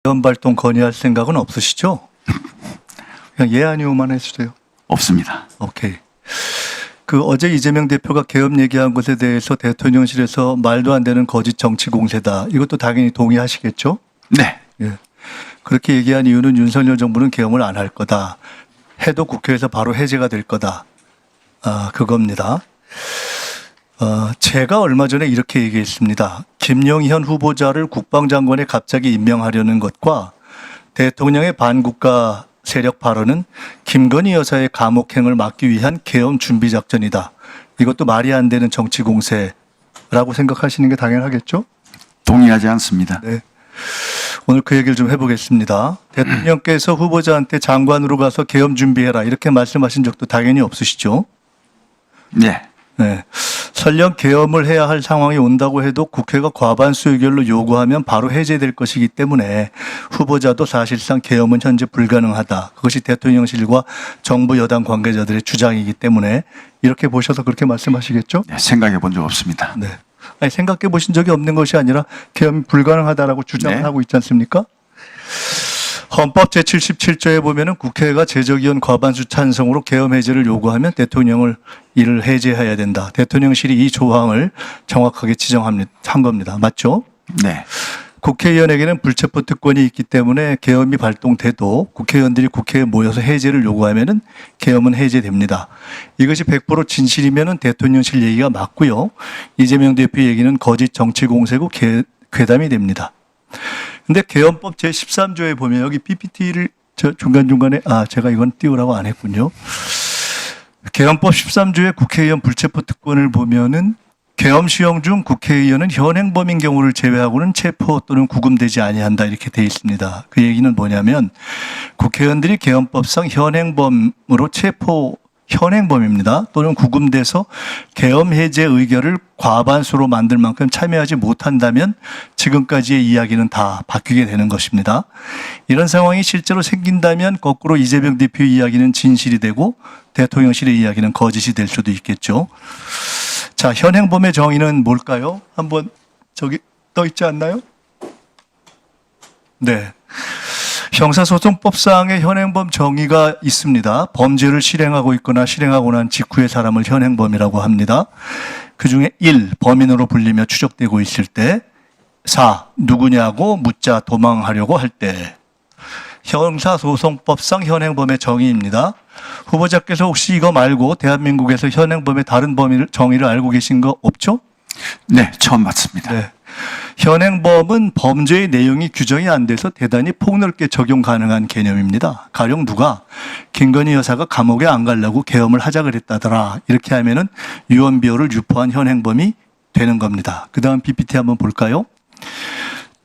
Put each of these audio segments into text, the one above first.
개헌 발동 건의할 생각은 없으시죠? 그냥 예 아니오만 해주세요. 없습니다. 오케이. 그 어제 이재명 대표가 개헌 얘기한 것에 대해서 대통령실에서 말도 안 되는 거짓 정치 공세다. 이것도 당연히 동의하시겠죠? 네. 예. 그렇게 얘기한 이유는 윤석열 정부는 개헌을 안 할 거다. 해도 국회에서 바로 해제가 될 거다. 그겁니다. 제가 얼마 전에 이렇게 얘기했습니다. 김영현 후보자를 국방장관에 갑자기 임명하려는 것과 대통령의 반국가 세력 발언은 김건희 여사의 감옥행을 막기 위한 개헌 준비 작전이다. 이것도 말이 안 되는 정치 공세라고 생각하시는 게 당연하겠죠? 동의하지 않습니다. 네. 오늘 그 얘기를 좀 해보겠습니다. 대통령께서 후보자한테 장관으로 가서 개헌 준비해라 이렇게 말씀하신 적도 당연히 없으시죠? 네. 네. 설령 개헌을 해야 할 상황이 온다고 해도 국회가 과반수 의결로 요구하면 바로 해제될 것이기 때문에 후보자도 사실상 개헌은 현재 불가능하다. 그것이 대통령실과 정부 여당 관계자들의 주장이기 때문에 이렇게 보셔서 그렇게 말씀하시겠죠? 네, 생각해 본 적 없습니다. 네. 아니, 생각해 보신 적이 없는 것이 아니라 개헌이 불가능하다라고 주장을 네. 하고 있지 않습니까? 헌법 제77조에 보면은 국회가 제적의원 과반수 찬성으로 개헌 해제를 요구하면 대통령을 이를 해제해야 된다. 대통령실이 이 조항을 정확하게 지정한 겁니다. 맞죠? 네. 국회의원에게는 불체포 특권이 있기 때문에 계엄이 발동돼도 국회의원들이 국회에 모여서 해제를 요구하면은 계엄은 해제됩니다. 이것이 100% 진실이면은 대통령실 얘기가 맞고요. 이재명 대표 얘기는 거짓 정치 공세고 괴담이 됩니다. 근데 계엄법 제13조에 보면 여기 PPT를 중간중간에 제가 이건 띄우라고 안 했군요. 계엄법 13조의 국회의원 불체포 특권을 보면은 계엄 시행 중 국회의원은 현행범인 경우를 제외하고는 체포 또는 구금되지 아니한다 이렇게 돼 있습니다. 그 얘기는 뭐냐면 국회의원들이 계엄법상 현행범으로 현행범입니다. 또는 구금돼서 계엄 해제 의결을 과반수로 만들 만큼 참여하지 못한다면 지금까지의 이야기는 다 바뀌게 되는 것입니다. 이런 상황이 실제로 생긴다면 거꾸로 이재명 대표 이야기는 진실이 되고 대통령실의 이야기는 거짓이 될 수도 있겠죠. 자, 현행범의 정의는 뭘까요? 한번 저기 떠 있지 않나요? 네. 형사소송법상의 현행범 정의가 있습니다. 범죄를 실행하고 있거나 실행하고 난 직후의 사람을 현행범이라고 합니다. 그중에 1. 범인으로 불리며 추적되고 있을 때 4. 누구냐고 묻자 도망하려고 할 때 형사소송법상 현행범의 정의입니다. 후보자께서 혹시 이거 말고 대한민국에서 현행범의 다른 정의를 알고 계신 거 없죠? 네, 처음 봤습니다. 네. 현행범은 범죄의 내용이 규정이 안 돼서 대단히 폭넓게 적용 가능한 개념입니다. 가령 누가 김건희 여사가 감옥에 안 가려고 계엄을 하자 그랬다더라. 이렇게 하면은 유언비어를 유포한 현행범이 되는 겁니다. 그 다음 PPT 한번 볼까요?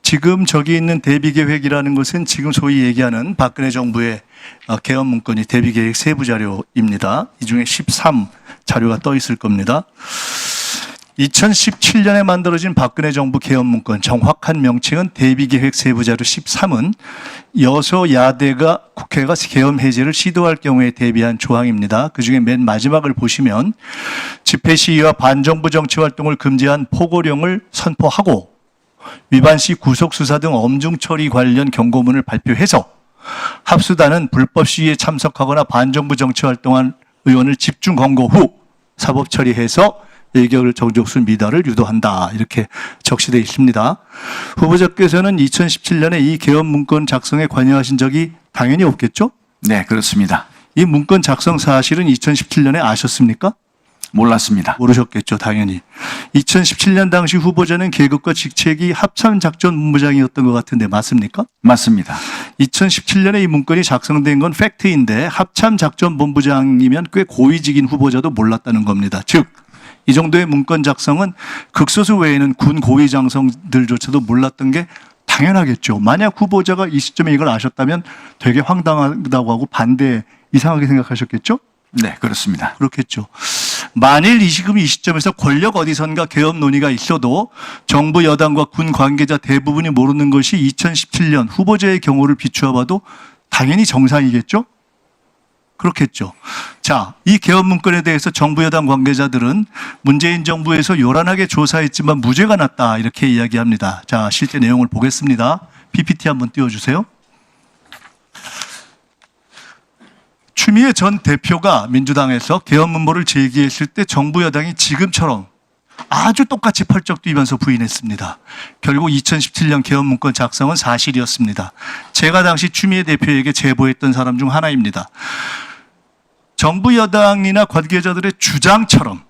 지금 저기 있는 대비계획이라는 것은 지금 소위 얘기하는 박근혜 정부의 개헌 문건이 대비계획 세부 자료입니다. 이 중에 13 자료가 떠 있을 겁니다. 2017년에 만들어진 박근혜 정부 개헌 문건 정확한 명칭은 대비계획 세부자료 13은 여소야대가 국회가 개헌 해제를 시도할 경우에 대비한 조항입니다. 그중에 맨 마지막을 보시면 집회 시위와 반정부 정치 활동을 금지한 포고령을 선포하고 위반 시 구속 수사 등 엄중 처리 관련 경고문을 발표해서 합수단은 불법 시위에 참석하거나 반정부 정치 활동한 의원을 집중 검거 후 사법 처리해서 의결 정족수 미달을 유도한다. 이렇게 적시되어 있습니다. 후보자께서는 2017년에 이 개헌 문건 작성에 관여하신 적이 당연히 없겠죠? 네, 그렇습니다. 이 문건 작성 사실은 2017년에 아셨습니까? 몰랐습니다. 모르셨겠죠, 당연히. 2017년 당시 후보자는 계급과 직책이 합참작전본부장이었던 것 같은데 맞습니까? 맞습니다. 2017년에 이 문건이 작성된 건 팩트인데 합참작전본부장이면 꽤 고위직인 후보자도 몰랐다는 겁니다. 즉, 이 정도의 문건 작성은 극소수 외에는 군 고위 장성들조차도 몰랐던 게 당연하겠죠. 만약 후보자가 이 시점에 이걸 아셨다면 되게 황당하다고 하고 반대 이상하게 생각하셨겠죠? 네, 그렇습니다. 그렇겠죠. 만일 이 시점에서 권력 어디선가 개헌 논의가 있어도 정부 여당과 군 관계자 대부분이 모르는 것이 2017년 후보자의 경우를 비추어 봐도 당연히 정상이겠죠? 그렇겠죠. 자, 이 개헌 문건에 대해서 정부 여당 관계자들은 문재인 정부에서 요란하게 조사했지만 무죄가 났다 이렇게 이야기합니다. 자, 실제 내용을 보겠습니다. PPT 한번 띄워주세요. 추미애 전 대표가 민주당에서 개헌 문보를 제기했을 때 정부 여당이 지금처럼 아주 똑같이 펄쩍 뛰면서 부인했습니다. 결국 2017년 개헌 문건 작성은 사실이었습니다. 제가 당시 추미애 대표에게 제보했던 사람 중 하나입니다. 정부 여당이나 관계자들의 주장처럼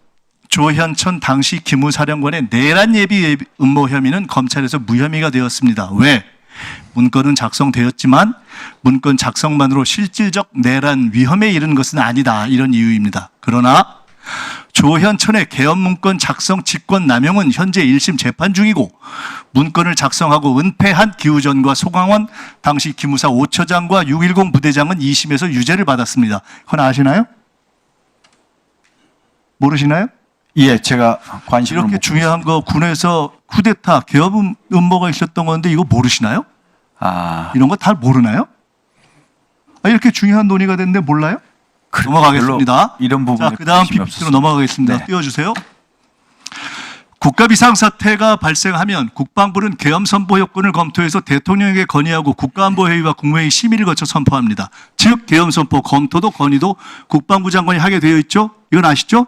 조현천 당시 기무사령관의 내란 예비 음모 혐의는 검찰에서 무혐의가 되었습니다. 왜? 문건은 작성되었지만 문건 작성만으로 실질적 내란 위험에 이른 것은 아니다. 이런 이유입니다. 그러나 조현천의 개헌 문건 작성 직권 남용은 현재 1심 재판 중이고 문건을 작성하고 은폐한 기우전과 소강원 당시 기무사 5처장과 610 부대장은 2심에서 유죄를 받았습니다. 그건 아시나요? 모르시나요? 예, 제가 관심을 이렇게 중요한 거 군에서 쿠데타 개헌 음모가 있었던 건데 이거 모르시나요? 이런 거 다 모르나요? 이렇게 중요한 논의가 됐는데 몰라요? 넘어가겠습니다. 이런 부분에 자, 그 다음 관심이 PPT로 없었습니다. 넘어가겠습니다. 네. 띄워주세요. 국가 비상사태가 발생하면 국방부는 계엄 선포 요건을 검토해서 대통령에게 건의하고 국가안보회의와 국무회의 심의를 거쳐 선포합니다. 즉 계엄 선포 검토도 건의도 국방부 장관이 하게 되어 있죠. 이건 아시죠?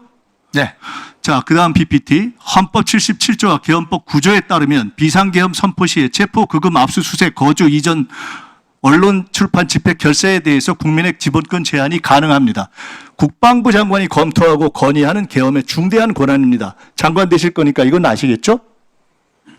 네. 자, 그 다음 PPT. 헌법 77조와 계엄법 9조에 따르면 비상계엄 선포 시에 체포, 급음, 압수수색, 거주, 이전, 언론, 출판, 집회, 결사에 대해서 국민의 기본권 제한이 가능합니다. 국방부 장관이 검토하고 건의하는 계엄의 중대한 권한입니다. 장관 되실 거니까 이건 아시겠죠?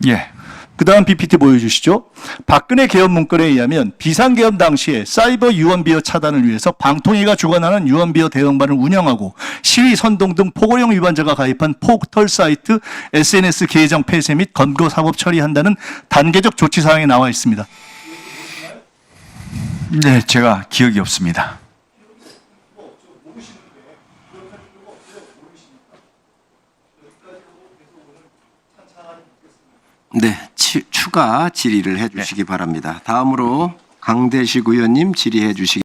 예. 그 다음 PPT 보여주시죠. 박근혜 계엄 문건에 의하면 비상계엄 당시에 사이버 유언비어 차단을 위해서 방통위가 주관하는 유언비어 대응반을 운영하고 시위 선동 등 포고령 위반자가 가입한 포털 사이트 SNS 계정 폐쇄 및 검거 사법 처리한다는 단계적 조치 사항에 나와 있습니다. 네, 제가 기억이 없습니다. 네, 추가 질의를 해주시기 바랍니다. 다음으로 강대식 의원님 질의해 주시기